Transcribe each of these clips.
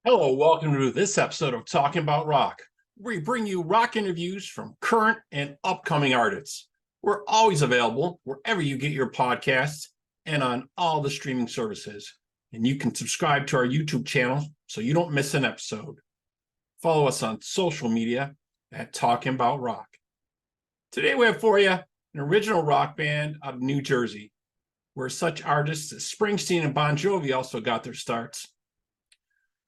Hello, welcome to this episode of Talking About Rock, where we bring you rock interviews from current and upcoming artists. We're always available wherever you get your podcasts and on all the streaming services. And you can subscribe to our YouTube channel so you don't miss an episode. Follow us on social media at Talking About Rock. Today we have for you an original rock band out of New Jersey, where such artists as Springsteen and Bon Jovi also got their starts.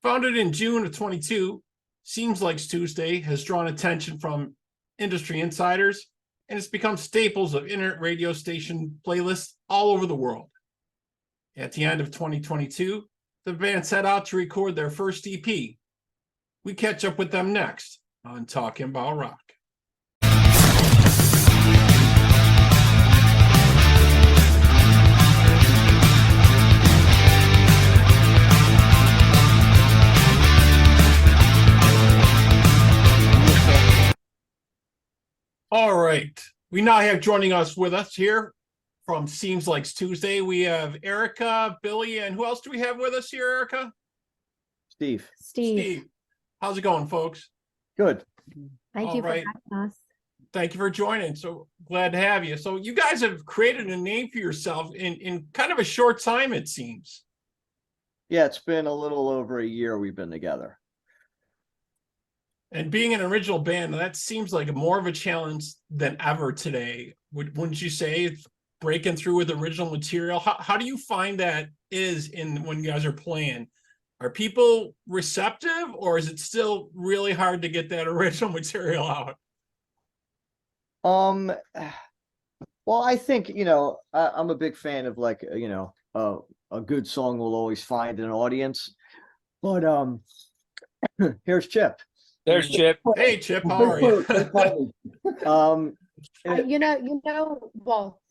Founded in June of 22, Seems Like Tuesday has drawn attention from industry insiders, and it's become staples of internet radio station playlists all over the world. At the end of 2022, the band set out to record their first EP. We catch up with them next on Talking About Rock. All right. We now have joining us here from Seems Like Tuesday. We have Erica, Billy, and who else do we have with us here, Erica? Steve. How's it going, folks? Good. Thank you for having us. Thank you for joining. So glad to have you. So you guys have created a name for yourself in kind of a short time, it seems. Yeah, it's been a little over a year we've been together. And being an original band, that seems like more of a challenge than ever today. Wouldn't you say, breaking through with original material? How do you find that is when you guys are playing? Are people receptive, or is it still really hard to get that original material out? Well, I think, I'm a big fan of a good song will always find an audience. But here's Chip. There's Chip. Hey, Chip, how are you? Well,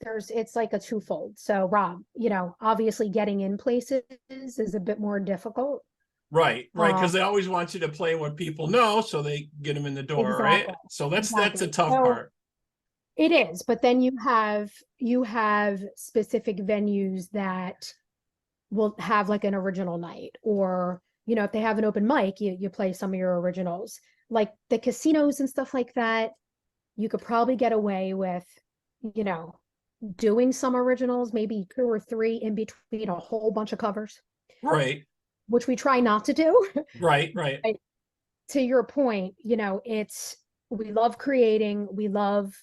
it's like a twofold. So Rob, obviously getting in places is a bit more difficult. Right. Because they always want you to play what people know, so they get them in the door, Exactly. right? So that's a tough part. It is, but then you have specific venues that will have like an original night, or if they have an open mic, you play some of your originals. Like the casinos and stuff like that, you could probably get away with, doing some originals, maybe 2 or 3 in between a whole bunch of covers. Right. Which we try not to do. Right. To your point, we love creating, we love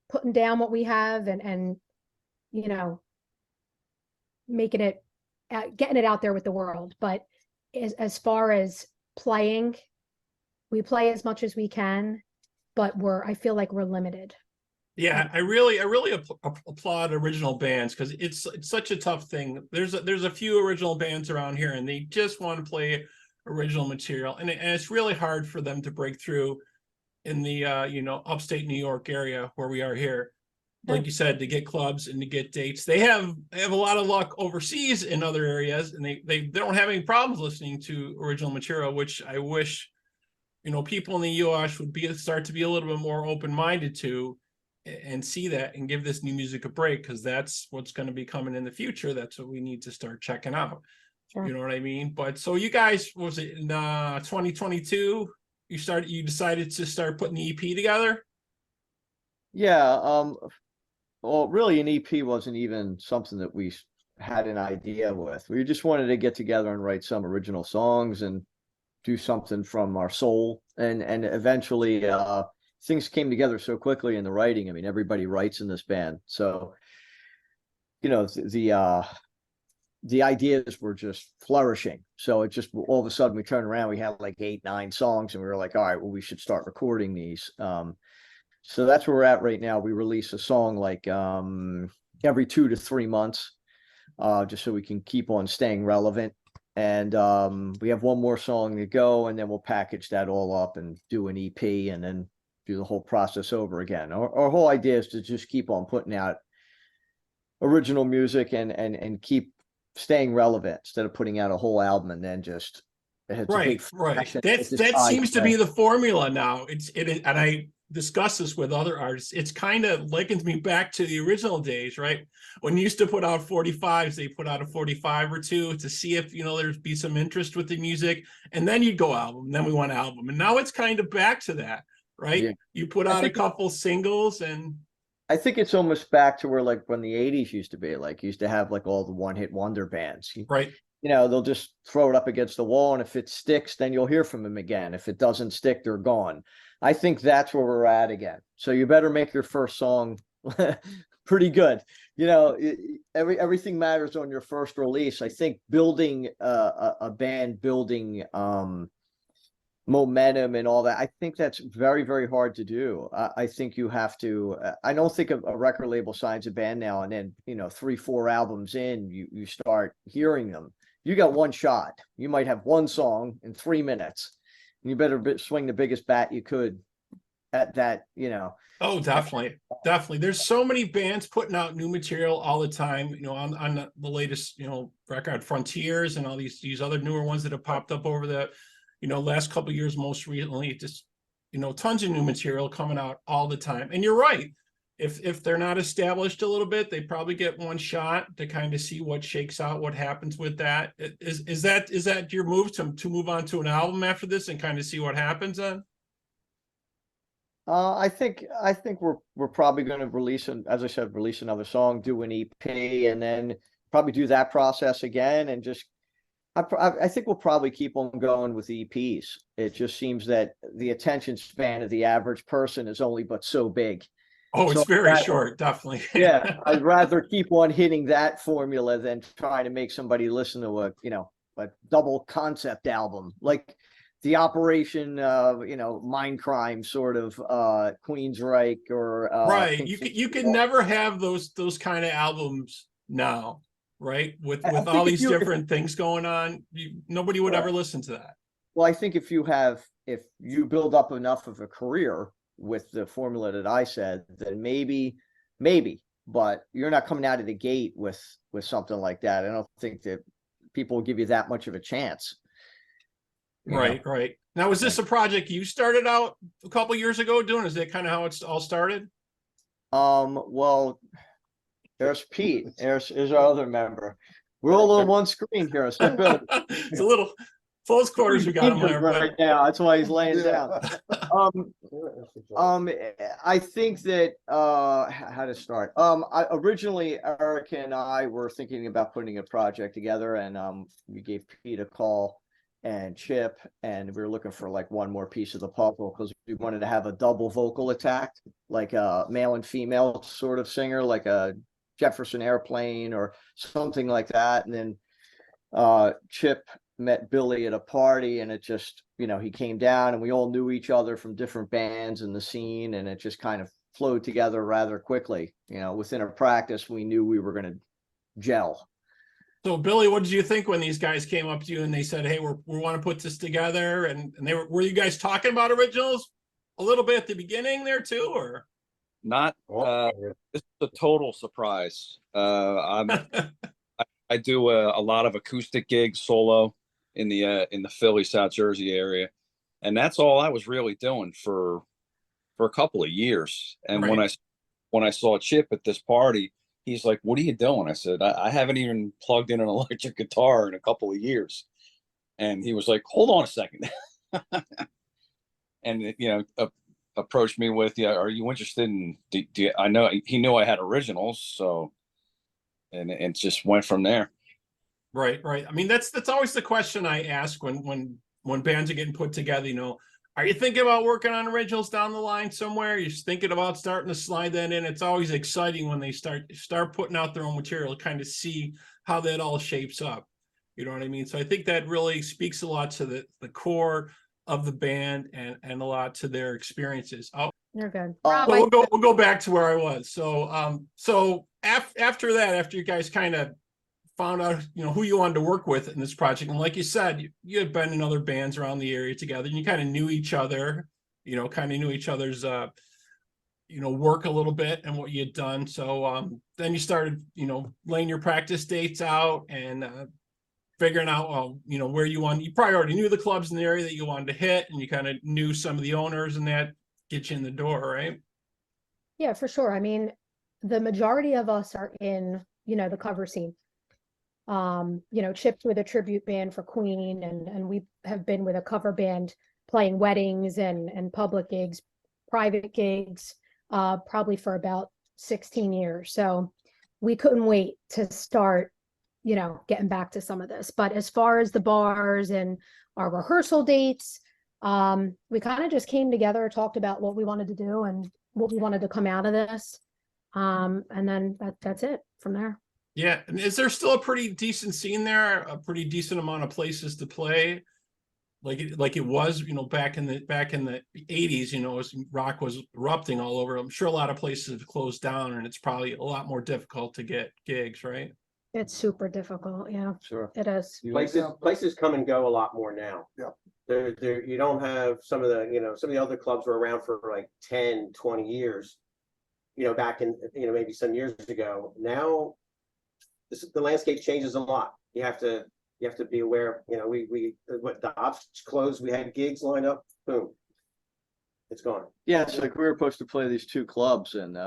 putting down what we have and making it, getting it out there with the world. But as far as playing, we play as much as we can, but I feel like we're limited. Yeah, I really applaud original bands, because it's such a tough thing. There's a few original bands around here, and they just want to play original material, and it's really hard for them to break through in the upstate New York area where we are here. Like you said, to get clubs and to get dates. They have a lot of luck overseas in other areas, and they don't have any problems listening to original material, which I wish people in the US would start to be a little bit more open-minded to, and see that and give this new music a break, because that's what's going to be coming in the future. That's what we need to start checking out. Sure. You know what I mean? But so you guys, was it in 2022 you decided to start putting the EP together? Yeah. Well, really an EP wasn't even something that we had an idea with. We just wanted to get together and write some original songs and do something from our soul. And eventually things came together so quickly in the writing. I mean, everybody writes in this band. So, the ideas were just flourishing. So it just, all of a sudden we turned around, we had like 8, 9 songs, and we were like, all right, well, we should start recording these. So that's where we're at right now. We release a song like every 2 to 3 months, just so we can keep on staying relevant. And we have one more song to go, and then we'll package that all up and do an EP, and then do the whole process over again. Our whole idea is to just keep on putting out original music and keep staying relevant, instead of putting out a whole album and then just Right. That seems to be the formula now. It is, and discussed this with other artists. It's kind of likens me back to the original days, right? When you used to put out 45s, they put out a 45 or two to see if, there'd be some interest with the music. And then you'd go album, and then we want album. And now it's kind of back to that, right? Yeah. You put out a couple singles and. I think it's almost back to where like when the 80s used to be, like used to have like all the one-hit wonder bands. Right. They'll just throw it up against the wall, and if it sticks, then you'll hear from them again. If it doesn't stick, they're gone. I think that's where we're at again. So you better make your first song pretty good. Everything matters on your first release. I think building a band, building momentum and all that, I think that's very, very hard to do. I think you have to, I don't think a record label signs a band now and then, 3-4 albums in, you start hearing them. You got one shot. You might have one song in 3 minutes. You better swing the biggest bat you could at that, Oh, definitely. Definitely. There's so many bands putting out new material all the time, on the latest, record Frontiers and all these other newer ones that have popped up over the, last couple of years, most recently, just, tons of new material coming out all the time. And you're right. If they're not established a little bit, they probably get one shot to kind of see what shakes out, what happens with that. Is that your move to move on to an album after this and kind of see what happens then? I think we're probably going to release another song, do an EP, and then probably do that process again, and just I think we'll probably keep on going with EPs. It just seems that the attention span of the average person is only but so big. Oh, it's very short, definitely. Yeah, I'd rather keep on hitting that formula than trying to make somebody listen to a double concept album, like the Operation, Mind Crime sort of Queensryche or right. You can never have those kind of albums now, right? With all these different things going on, nobody would ever listen to that. Well, I think if you build up enough of a career with the formula that I said, then maybe, but you're not coming out of the gate with something like that. I don't think that people will give you that much of a chance. Right. Now, was this a project you started out a couple years ago doing? Is that kind of how it's all started? Well, there's Pete. There's our other member. We're all on one screen here. So it's a little close quarters we got him there right now. That's why he's laying down. I think that how to start. Originally Eric and I were thinking about putting a project together, and we gave Pete a call and Chip, and we were looking for like one more piece of the puzzle because we wanted to have a double vocal attack, like a male and female sort of singer, like a Jefferson Airplane or something like that. And then Chip met Billy at a party, and it just, he came down, and we all knew each other from different bands in the scene, and it just kind of flowed together rather quickly. Within a practice, we knew we were going to gel. So Billy, what did you think when these guys came up to you and they said, "Hey, we want to put this together"? And were you guys talking about originals a little bit at the beginning there too, or not? This is a total surprise. I do a lot of acoustic gigs solo in the Philly, South Jersey area, and that's all I was really doing for a couple of years. And right. when I saw Chip at this party, he's like, "What are you doing?" I said, I haven't even plugged in an electric guitar in a couple of years. And he was like, "Hold on a second." And, approached me with, "Are you interested in, I know he knew I had originals." So, and it just went from there. Right. I mean, that's always the question I ask when bands are getting put together, are you thinking about working on originals down the line somewhere? You're thinking about starting to slide that in. It's always exciting when they start putting out their own material to kind of see how that all shapes up. You know what I mean? So I think that really speaks a lot to the core of the band and a lot to their experiences. Oh, you're good. We'll go back to where I was. So after that, after you guys kind of found out, who you wanted to work with in this project. And like you said, you had been in other bands around the area together, and you kind of knew each other, kind of knew each other's, work a little bit and what you had done. So then you started, laying your practice dates out and figuring out, where you probably already knew the clubs in the area that you wanted to hit, and you kind of knew some of the owners and that get you in the door, right? Yeah, for sure. I mean, the majority of us are in, the cover scene. Chip's with a tribute band for Queen, and we have been with a cover band playing weddings and public gigs, private gigs, probably for about 16 years. So we couldn't wait to start, getting back to some of this. But as far as the bars and our rehearsal dates, we kind of just came together, talked about what we wanted to do and what we wanted to come out of this. And then that's it from there. Yeah. And is there still a pretty decent scene there? A pretty decent amount of places to play? Like it was, back in the 80s, as rock was erupting all over. I'm sure a lot of places have closed down, and it's probably a lot more difficult to get gigs, right? It's super difficult. Yeah, Sure. it is. Places come and go a lot more now. Yeah. There you don't have some of the other clubs were around for like 10, 20 years. Back in, maybe some years ago. Now the landscape changes a lot. You have to be aware. What the ops closed, we had gigs lined up, boom, it's gone. Yeah, it's like we were supposed to play these two clubs, and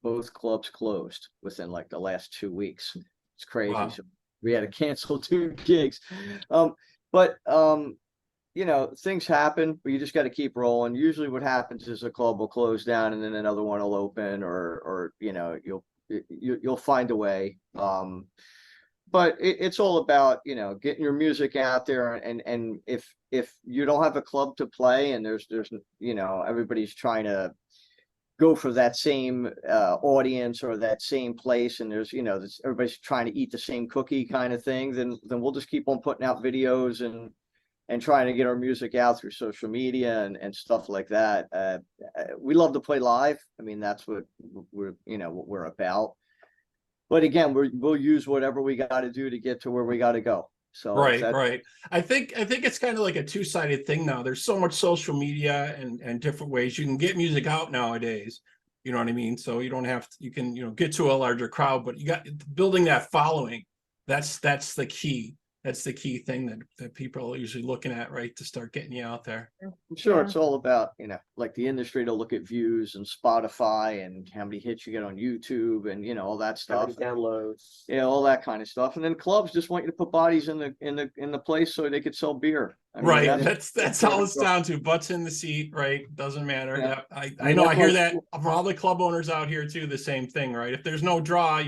both clubs closed within like the last 2 weeks. It's crazy. Wow. So we had to cancel 2 gigs. But things happen, but you just got to keep rolling. Usually what happens is a club will close down and then another one will open, or you'll find a way. But it's all about, getting your music out there, and if you don't have a club to play, and there's everybody's trying to go for that same audience or that same place, and there's everybody's trying to eat the same cookie kind of thing, then we'll just keep on putting out videos and trying to get our music out through social media and stuff like that. We love to play live. I mean, that's what we're about. But again, we'll use whatever we got to do to get to where we got to go. So Right. I think it's kind of like a two-sided thing now. There's so much social media and different ways you can get music out nowadays. You know what I mean? So you don't have to, you can, get to a larger crowd, but you got building that following. That's the key. That's the key thing that people are usually looking at, right, to start getting you out there. I'm sure Yeah. it's all about, like the industry to look at views and Spotify and how many hits you get on YouTube and, all that How stuff. many downloads? Yeah, all that kind of stuff. And then clubs just want you to put bodies in the place so they could sell beer. I mean, Right. That's all it's down to. Butts in the seat, right? Doesn't matter. Yeah. I mean, know. that's I hear like- that from all the club owners out here too. The same thing, right? If there's no draw,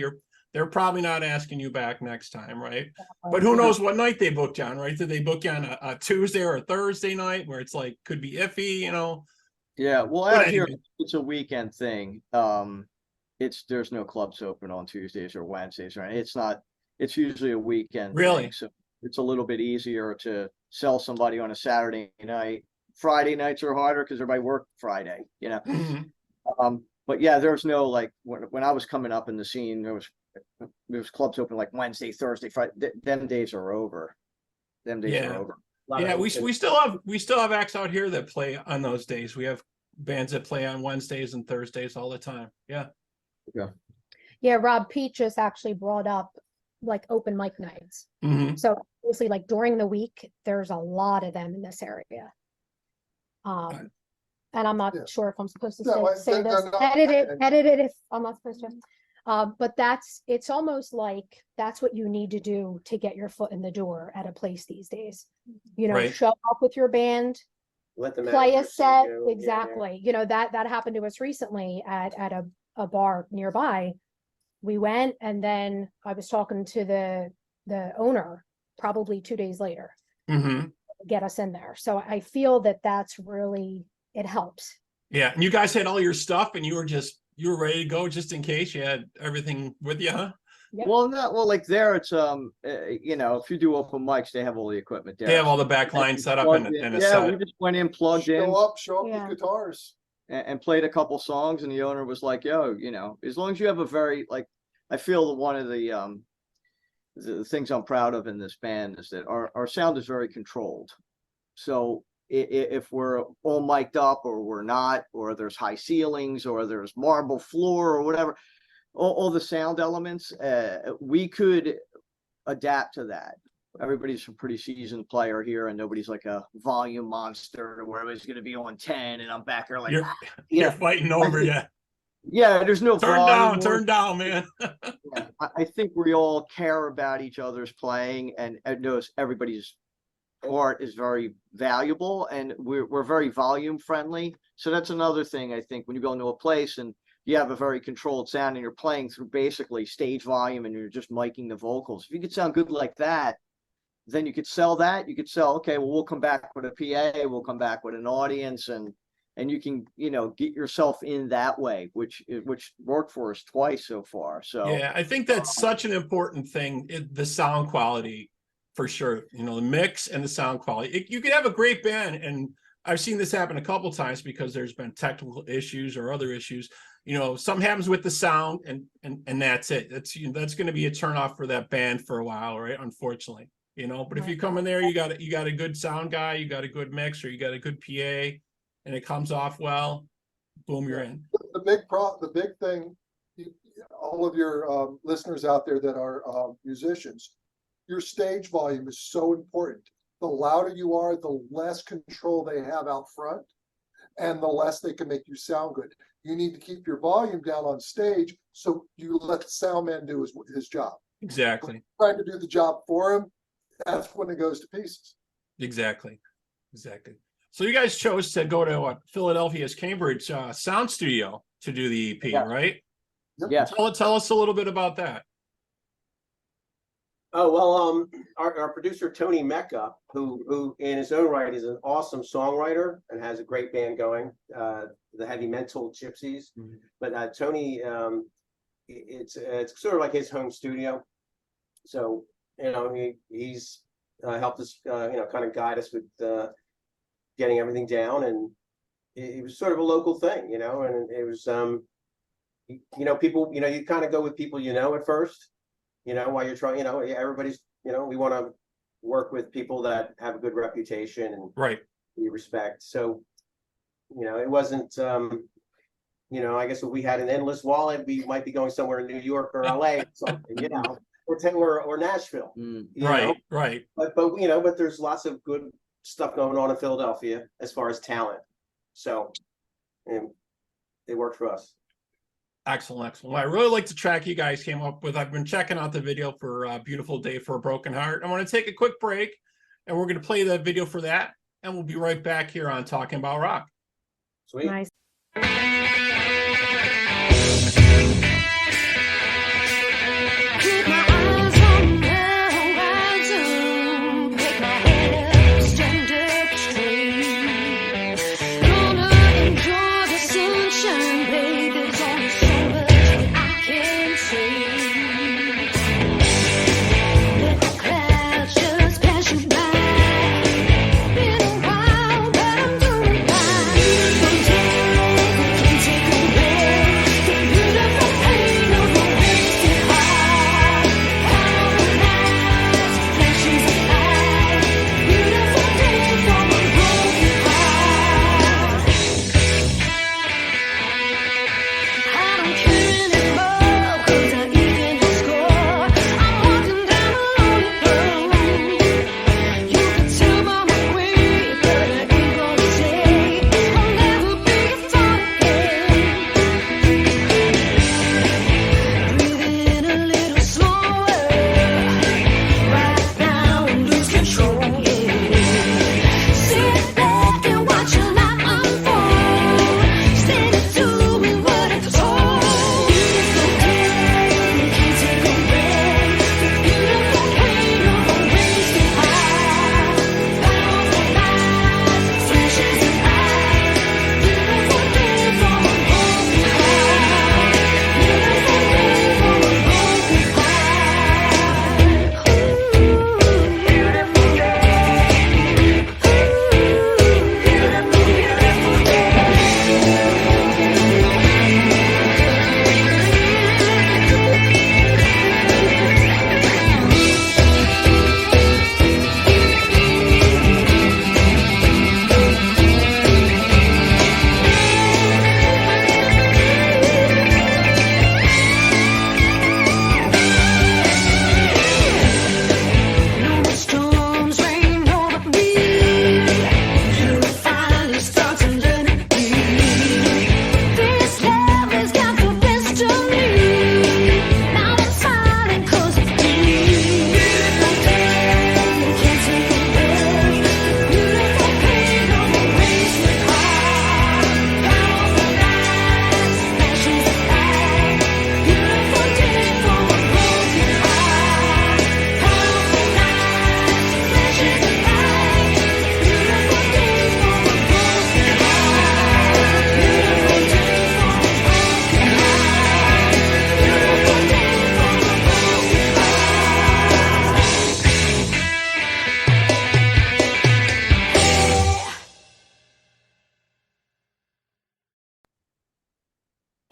they're probably not asking you back next time, right? But who knows what night they booked you on, right? Did they book you on a Tuesday or a Thursday night where it's like could be iffy, Yeah, well, But out here anyway. it's a weekend thing. There's no clubs open on Tuesdays or Wednesdays, right? It's usually a weekend Really? thing, so it's a little bit easier to sell somebody on a Saturday night. Friday nights are harder because everybody worked Friday, Mhm. But yeah, there's no like when I was coming up in the scene, there was clubs open like Wednesday, Thursday, Friday. Them days are over. Them days Yeah. are over. Yeah, we still have acts out here that play on those days. We have bands that play on Wednesdays and Thursdays all the time. Yeah. Yeah, Rob Pete just actually brought up like open mic nights. Mhm. So obviously, like during the week, there's a lot of them in this area. And I'm not Yeah. sure if I'm supposed to No, say they're this. not- Edit it if I'm not supposed to. But it's almost like that's what you need to do to get your foot in the door at a place these days. Right. Show up with your band, Let them play a manager see set. you, yeah. Exactly. That happened to us recently at a bar nearby. We went, and then I was talking to the owner probably 2 days later, Mhm. get us in there. So I feel that that's really, it helps. Yeah, and you guys had all your stuff, and you were ready to go just in case. You had everything with you, huh? Yep. Well, like there, it's if you do open mics, they have all the equipment there. They have all the back line set up Plugged and in. a Yeah, set. we just went in, plugged in, Show up Yeah. with guitars. and played a couple songs, and the owner was like, "Yo, as long as you have a very like," I feel that one of the things I'm proud of in this band is that our sound is very controlled. So if we're all mic'd up or we're not, or there's high ceilings or there's marble floor or whatever, all the sound elements, we could adapt to that. everybody's a pretty seasoned player here, and nobody's like a volume monster where everybody's going to be on 10, and I'm back there like, You're fighting over you. Yeah, there's no volume. Turn down, man. Yeah, I think we all care about each other's playing, and knows everybody's part is very valuable, and we're very volume friendly. So that's another thing I think when you go into a place and you have a very controlled sound and you're playing through basically stage volume and you're just miking the vocals. If you could sound good like that, then you could sell that. You could sell, okay, well, we'll come back with a PA, we'll come back with an audience, and you can, get yourself in that way, which worked for us twice so far. So yeah, I think that's such an important thing, the sound quality, for sure. The mix and the sound quality. You could have a great band, and I've seen this happen a couple times because there's been technical issues or other issues. Something happens with the sound, and that's it. That's going to be a turnoff for that band for a while, right? Unfortunately, But if you come in there, you got a good sound guy, you got a good mix, or you got a good PA, and it comes off well, boom, you're in. The big thing, all of your listeners out there that are musicians, your stage volume is so important. The louder you are, the less control they have out front, and the less they can make you sound good. You need to keep your volume down on stage so you let the sound man do his job. Exactly. Trying to do the job for him, that's when it goes to pieces. Exactly. So you guys chose to go to Philadelphia's Cambridge Sound Studio to do the EP, right? Yes. Tell us a little bit about that. Oh, well, our producer, Tony Mecca, who in his own right is an awesome songwriter and has a great band going, the Heavy Mental Gypsies. Mhm. But Tony, it's sort of like his home studio. So, he's helped us, kind of guide us with getting everything down. And it was sort of a local thing, and it was, people, you kind of go with people, at first. While you're trying, everybody's, we want to work with people that have a good reputation and Right. we respect. So, it wasn't, I guess if we had an endless wallet, we might be going somewhere in New York or LA or something, or Nashville. Right. But there's lots of good stuff going on in Philadelphia as far as talent. So, and it worked for us. Excellent. Well, I really like the track you guys came up with. I've been checking out the video for a Beautiful Day for a Broken Heart. I want to take a quick break, and we're going to play the video for that, and we'll be right back here on Talking About Rock. Sweet. Nice. Keep my eyes on the horizon, make my head up, stand up straight. Gonna enjoy the sunshine, babe. There's only so much that I can say. Let the clouds just pass you by. Been a while, but I'm doing fine. Don't tell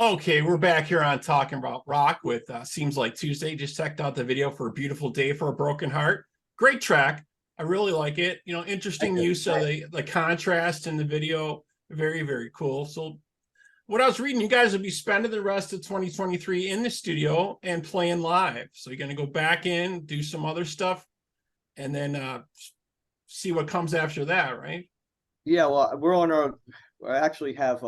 Okay, we're back here on Talking About Rock with Seems Like Tuesday. Just checked out the video for A Beautiful Day for a Broken Heart. Great track. I really like it. You know, interesting use of the contrast in the video. Very, very cool. So what I was reading, you guys will be spending the rest of 2023 in the studio and playing live. So you're going to go back in, do some other stuff, and then see what comes after that, right? Yeah, well, I actually have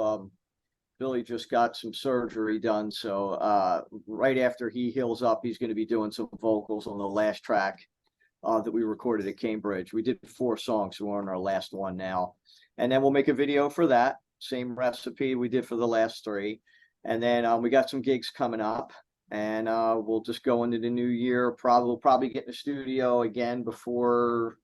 Billy just got some surgery done, so right after he heals up, he's going to be doing some vocals on the last track that we recorded at Cambridge. We did 4 songs, so we're on our last one now, and then we'll make a video for that same recipe we did for the last 3, and then we got some gigs coming up, and we'll just go into the new year. We'll probably get in the studio again before.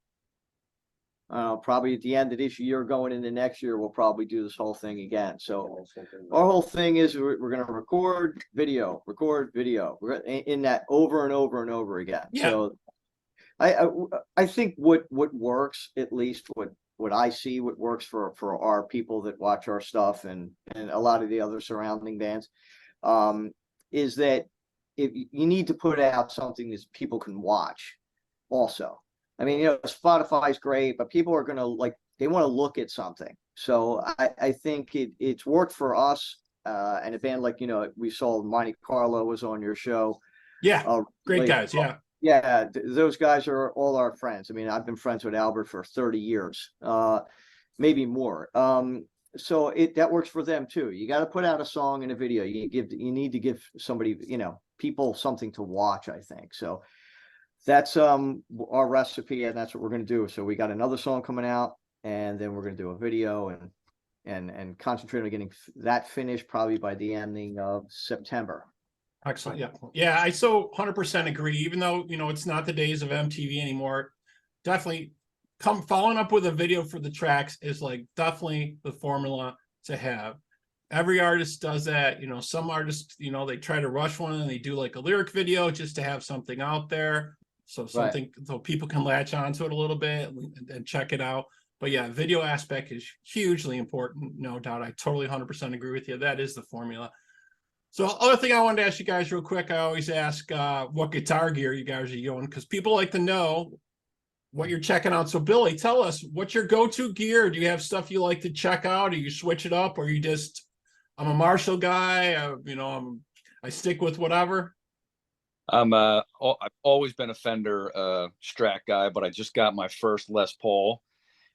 Probably at the end of this year, going into next year, we'll probably do this whole thing again. So our whole thing is we're going to record video. We're in that over and over and over again. Yeah. So I think what works, at least what I see, what works for our people that watch our stuff and a lot of the other surrounding bands, is that if you need to put out something that people can watch also. I mean, you know, Spotify's great, but people are going to they want to look at something. So I think it's worked for us, and a band like, you know, we saw Monte Carlo was on your show. Yeah, great guys. Yeah. Yeah, those guys are all our friends. I mean, I've been friends with Albert for 30 years, maybe more. So that works for them too. You got to put out a song and a video. You need to give somebody, you know, people something to watch, I think. So that's our recipe, and that's what we're going to do. So we got another song coming out, and then we're going to do a video and concentrate on getting that finished probably by the ending of September. Excellent. Yeah. I so 100% agree. Even though, you know, it's not the days of MTV anymore, definitely following up with a video for the tracks is definitely the formula to have. Every artist does that. You know, some artists, you know, they try to rush one and they do a lyric video just to have something out there. So so people can latch onto it a little bit and check it out. But yeah, video aspect is hugely important, no doubt. I totally 100% agree with you. That is the formula. So other thing I wanted to ask you guys real quick, I always ask what guitar gear you guys are using, because people like to know what you're checking out. So Billy, tell us, what's your go-to gear? Do you have stuff you like to check out? Or you switch it up? Or you just, I'm a Marshall guy, you know, I stick with whatever? I've always been a Fender Strat guy, but I just got my first Les Paul.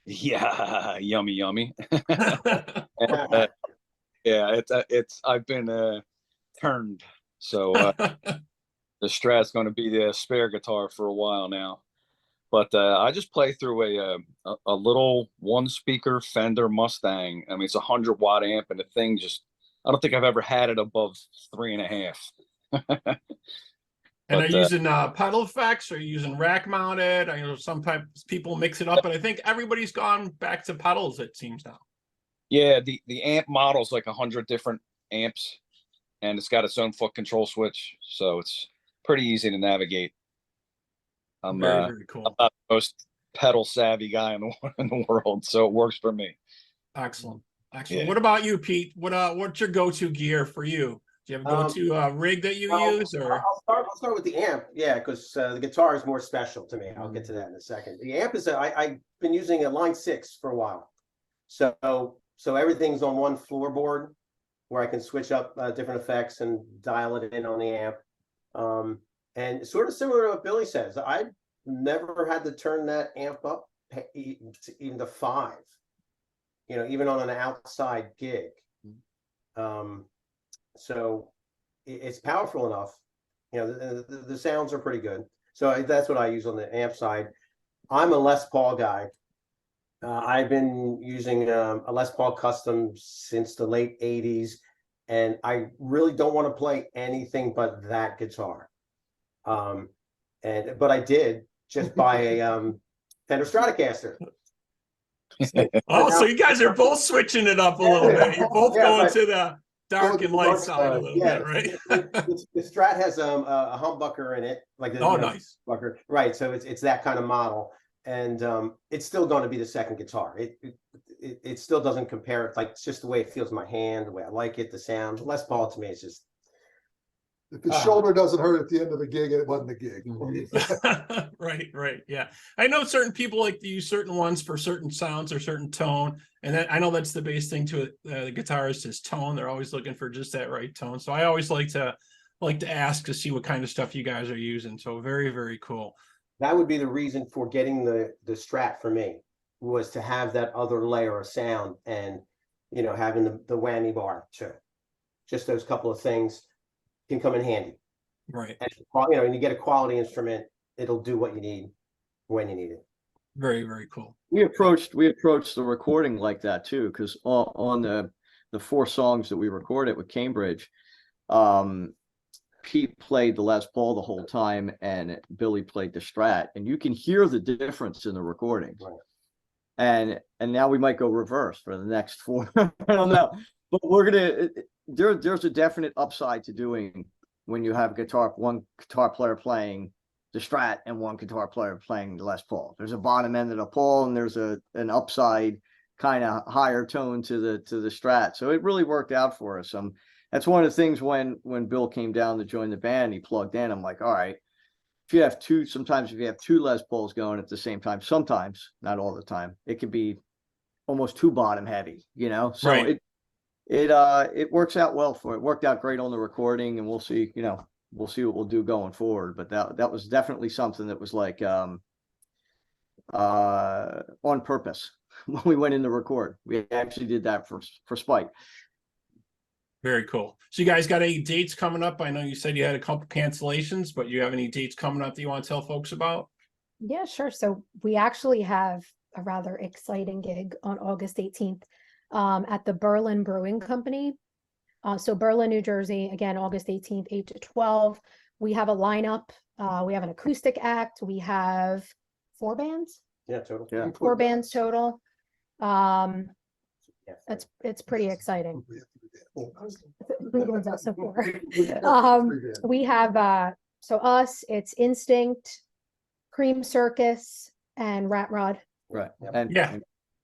Yeah, yummy. And, yeah, I've been turned. So the Strat's going to be the spare guitar for a while now. But I just play through a little 1-speaker Fender Mustang. I mean, it's a 100-watt amp, and the thing I don't think I've ever had it above 3.5. And are you using pedal effects? Or are you using rack mounted? I know sometimes people mix it up, but I think everybody's gone back to pedals, it seems now. Yeah, the amp model's 100 different amps, and it's got its own foot control switch, so it's pretty easy to navigate. I'm very cool. I'm not the most pedal savvy guy in the world, so it works for me. Excellent. Yeah. What about you, Pete? What's your go-to gear for you? Do you have a go-to rig that you use, or? I'll start with the amp, yeah, because the guitar is more special to me. I'll get to that in a second. The amp is I've been using a Line 6 for a while, so everything's on one floorboard where I can switch up different effects and dial it in on the amp. And sort of similar to what Billy says, I've never had to turn that amp up even to 5. You know, even on an outside gig. So it's powerful enough. You know, the sounds are pretty good. So that's what I use on the amp side. I'm a Les Paul guy. I've been using a Les Paul Custom since the late 80s, and I really don't want to play anything but that guitar. But I did just buy a Fender Stratocaster. Oh, so you guys are both switching it up a little bit. You're both going to the dark and light side a little bit, right? The Strat has a humbucker in it, nice humbucker, right? So it's that kind of model, and it's still going to be the second guitar. it still doesn't compare. Like, it's just the way it feels in my hand, the way I like it, the sound. Les Paul to me is just, If his shoulder doesn't hurt at the end of the gig, it wasn't a gig. Right. Yeah. I know certain people like to use certain ones for certain sounds or certain tone. And then I know that's the base thing to it. The guitarist is tone. They're always looking for just that right tone. So I always like to ask to see what kind of stuff you guys are using. So very, very cool. that would be the reason for getting the Strat for me, was to have that other layer of sound, and, you know, having the whammy bar too. Just those couple of things can come in handy. Right. And, you know, when you get a quality instrument, it'll do what you need when you need it. Very, very cool. We approached the recording like that too, because on the 4 songs that we recorded with Cambridge, Pete played the Les Paul the whole time and Billy played the Strat, and you can hear the difference in the recordings. Right. And now we might go reverse for the next 4. I don't know, but we're gonna. There's a definite upside to doing when you have one guitar player playing the Strat and one guitar player playing the Les Paul. There's a bottom end of the Paul, and there's an upside kind of higher tone to the Strat. So it really worked out for us. That's one of the things when Bill came down to join the band, he plugged in. I'm like, all right, if you have 2 Les Pauls going at the same time, sometimes, not all the time, it can be almost too bottom heavy, you know? So Right. it works out well for it. Worked out great on the recording, and we'll see, we'll see what we'll do going forward. But that was definitely something that was like on purpose when we went in to record. We actually did that for spite. Very cool. So you guys got any dates coming up? I know you said you had a couple cancellations, but you have any dates coming up that you want to tell folks about? Yeah, sure. So we actually have a rather exciting gig on August 18th at the Berlin Brewing Company. So Berlin, New Jersey, again, August 18th, 8 to 12. We have a lineup. We have an acoustic act. We have 4 bands. Yeah, total. Yeah. 4 bands total. Yeah. It's pretty exciting. We have to do that. So 4. Three We have so us, it's Instinct, Cream Circus, and Rat Rod, Right. Yep. And Yeah.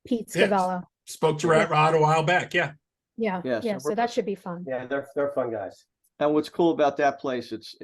Pete Yeah. Scavello. Spoke to Rat Rod a while back. Yeah. Yeah, Yeah, so so that should be fun. Yeah, they're fun guys. and what's cool about that place, it's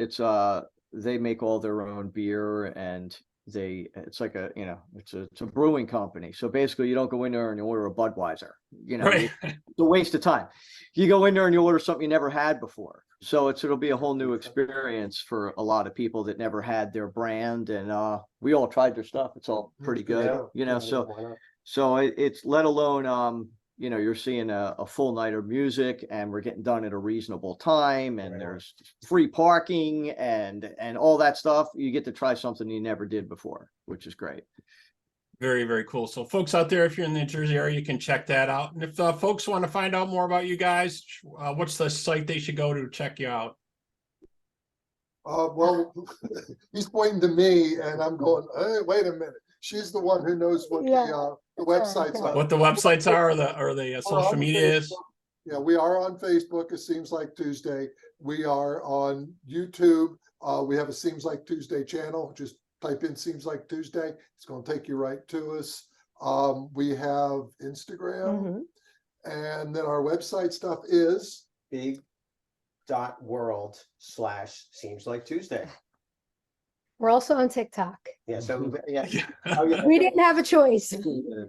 they make all their own beer, and it's like it's a brewing company. So basically you don't go in there and you order a Budweiser, Right. it's a waste of time. You go in there and you order something you never had before. So it'll be a whole new experience for a lot of people that never had their brand, and we all tried their stuff. It's all pretty good, Yeah, so why not? so it's, let alone you're seeing a full night of music, and we're getting done at a reasonable time, and Right. there's free parking and all that stuff. You get to try something you never did before, which is great. Very, very cool. So folks out there, if you're in the Jersey area, you can check that out. And if folks want to find out more about you guys, what's the site they should go to check you out? Well, he's pointing to me, and I'm going, hey, wait a minute. She's the one who knows what Yeah. the websites Okay. are. What the websites are, or the Oh, social on media is? Facebook. Yeah, we are on Facebook. It Seems Like Tuesday. We are on YouTube. We have a Seems Like Tuesday channel. Just type in Seems Like Tuesday. It's going to take you right to us. We have Instagram, Mhm. and then our website stuff is big.world/seems like Tuesday. We're also on TikTok. Yeah, so yeah. Yeah. Oh, yeah. We didn't have a choice.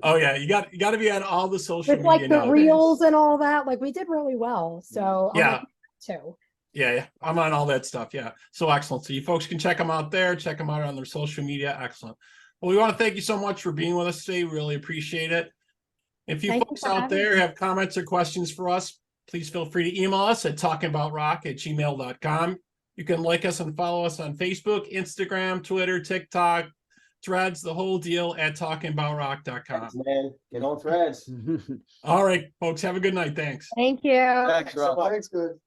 Oh yeah, you got to be on all the social With media like the nowadays. reels and all that, like we did really well. So I'm Yeah. like, too. Yeah, I'm on all that stuff. Yeah. So excellent. So you folks can check them out there, check them out on their social media. Excellent. Well, we want to thank you so much for being with us today. Really appreciate it. If you Thank you folks for out having there me. have comments or questions for us, please feel free to email us at talkingaboutrock@gmail.com. You can like us and follow us on Facebook, Instagram, Twitter, TikTok, Threads, the whole deal at talkingaboutrock.com. Man, get on Threads. All right, folks, have a good night. Thanks. Thank you. Thanks, So Rob. much. thanks, good.